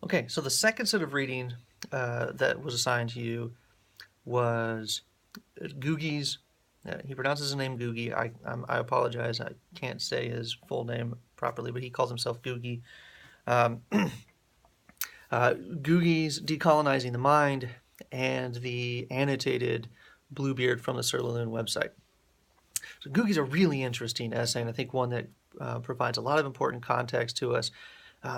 Okay, so the second set of reading that was assigned to you was Ngugi's. He pronounces his name Ngugi. I apologize. I can't say his full name properly, but he calls himself Ngugi. Um, Ngugi's Decolonizing the Mind and the annotated Bluebeard from the Sir Loon website. So Ngugi's a really interesting essay, and I think one that provides a lot of important context to us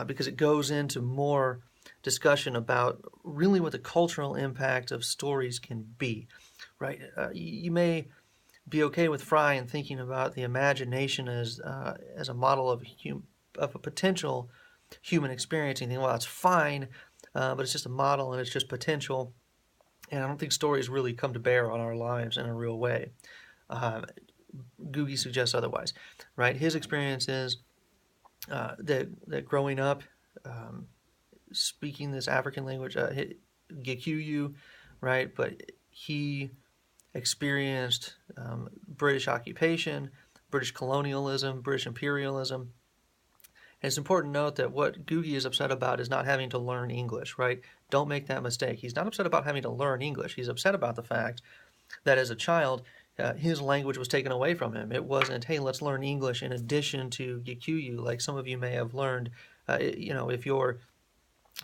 because it goes into more discussion about really what the cultural impact of stories can be, right? You may be okay with Fry and thinking about the imagination as a model of of a potential human experience. And you think, well, that's fine, but it's just a model and it's just potential. And I don't think stories really come to bear on our lives in a real way. Uh, Googie suggests otherwise, right? His experience is that growing up, um, speaking this African language, Gikuyu, right? But he experienced British occupation, British colonialism, British imperialism. And it's important to note that what Googie is upset about is not having to learn English, right? Don't make that mistake. He's not upset about having to learn English. He's upset about the fact that as a child, his language was taken away from him. It wasn't, hey, let's learn English in addition to Gikuyu, like some of you may have learned. If you're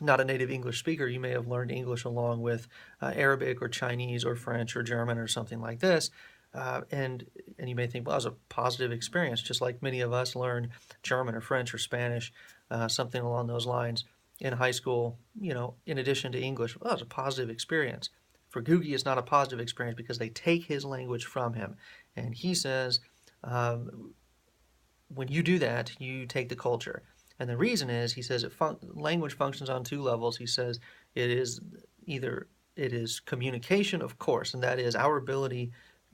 not a native English speaker, you may have learned English along with Arabic or Chinese or French or German or something like this. And you may think, well, it was a positive experience, just like many of us learn German or French or Spanish, something along those lines in high school, in addition to English. Well, it was a positive experience. For Googie, it's not a positive experience because they take his language from him. And he says, when you do that, you take the culture. And the reason is, he says, language functions on two levels. He says it is communication, of course, and that is our ability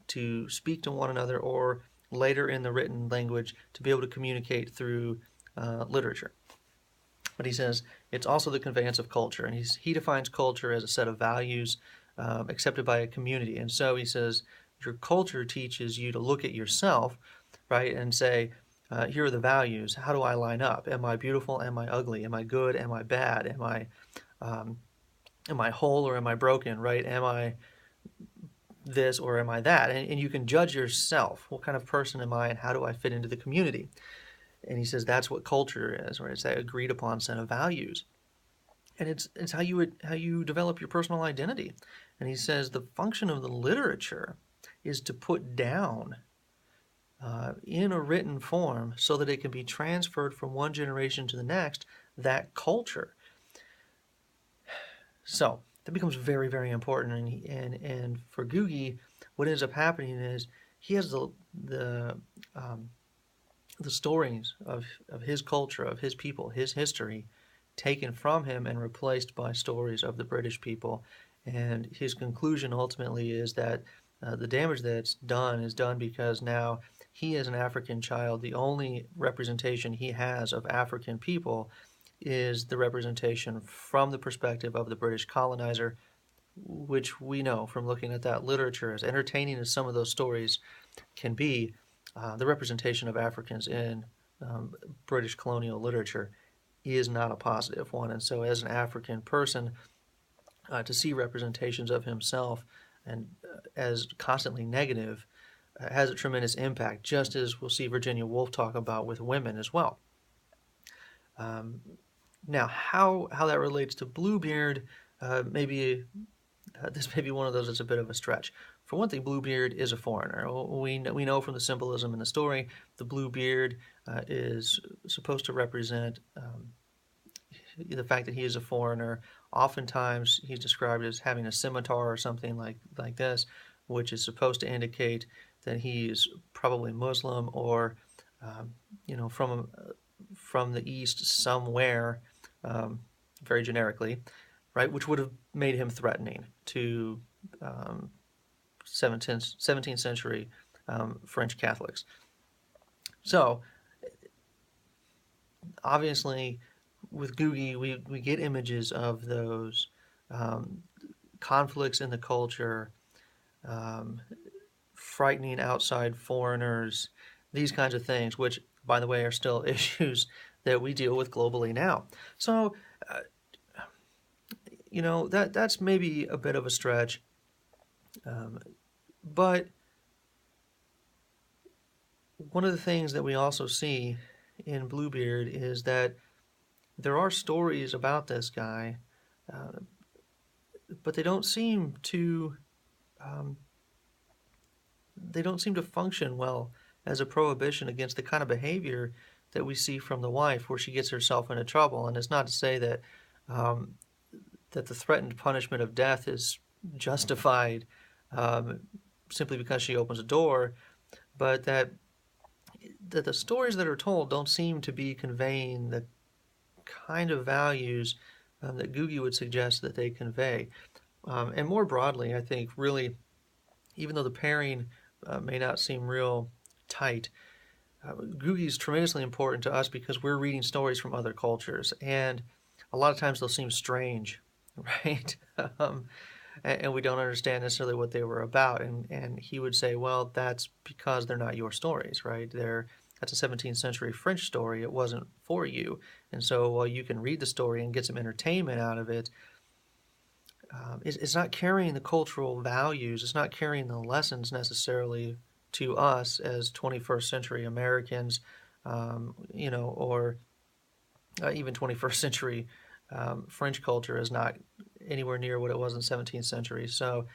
to speak to one another, or later in the written language to be able to communicate through literature. But he says it's also the conveyance of culture, and he defines culture as a set of values accepted by a community. And so he says your culture teaches you to look at yourself, right, and say, here are the values. How do I line up? Am I beautiful? Am I ugly? Am I good? Am I bad? Am I whole or am I broken? Right? Am I this or am I that? And you can judge yourself. What kind of person am I, and how do I fit into the community? And he says that's what culture is, right? It's that agreed upon set of values, and it's how you develop your personal identity. And he says the function of the literature is to put down in a written form so that it can be transferred from one generation to the next, that culture. So that becomes very, very important. And for Ngugi, what ends up happening is he has the stories of his culture, of his people, his history, taken from him and replaced by stories of the British people. And his conclusion ultimately is that the damage that's done is done because now he, as an African child, the only representation he has of African people is the representation from the perspective of the British colonizer, which we know from looking at that literature, as entertaining as some of those stories can be, the representation of Africans in British colonial literature is not a positive one. And so, as an African person, to see representations of himself and as constantly negative has a tremendous impact, just as we'll see Virginia Woolf talk about with women as well. Now, how that relates to Bluebeard, maybe this may be one of those that's a bit of a stretch. For one thing, Bluebeard is a foreigner. We know from the symbolism in the story, the Bluebeard is supposed to represent the fact that he is a foreigner. Oftentimes, he's described as having a scimitar or something like this, which is supposed to indicate that he is probably Muslim or, from the East somewhere, very generically, right, which would have made him threatening to 17th century French Catholics. So, obviously, with Ngugi, we get images of those conflicts in the culture, frightening outside foreigners, these kinds of things, which, by the way, are still issues that we deal with globally now. So, that's maybe a bit of a stretch, um, but one of the things that we also see in Bluebeard is that there are stories about this guy, uh, but um, they don't seem to function well as a prohibition against the kind of behavior that we see from the wife, where she gets herself into trouble. And it's not to say um, that the threatened punishment of death is justified um, simply because she opens a door, but that the stories that are told don't seem to be conveying the kind of values that Ngugi would suggest that they convey. And more broadly, I think really, even though the pairing may not seem real tight, Ngugi is tremendously important to us because we're reading stories from other cultures, and a lot of times they'll seem strange, right? And we don't understand necessarily what they were about. And he would say, well, that's because they're not your stories, right? That's a 17th century French story. It wasn't for you. And so while you can read the story and get some entertainment out of it, it's not carrying the cultural values. It's not carrying the lessons necessarily to us as 21st century Americans, or even 21st century French culture is not anywhere near what it was in the 17th century. So,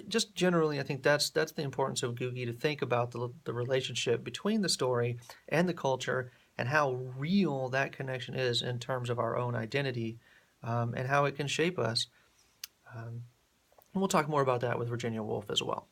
just generally, I think that's the importance of Ngugi, to think about the relationship between the story and the culture, and how real that connection is in terms of our own identity, and how it can shape us. And we'll talk more about that with Virginia Woolf as well.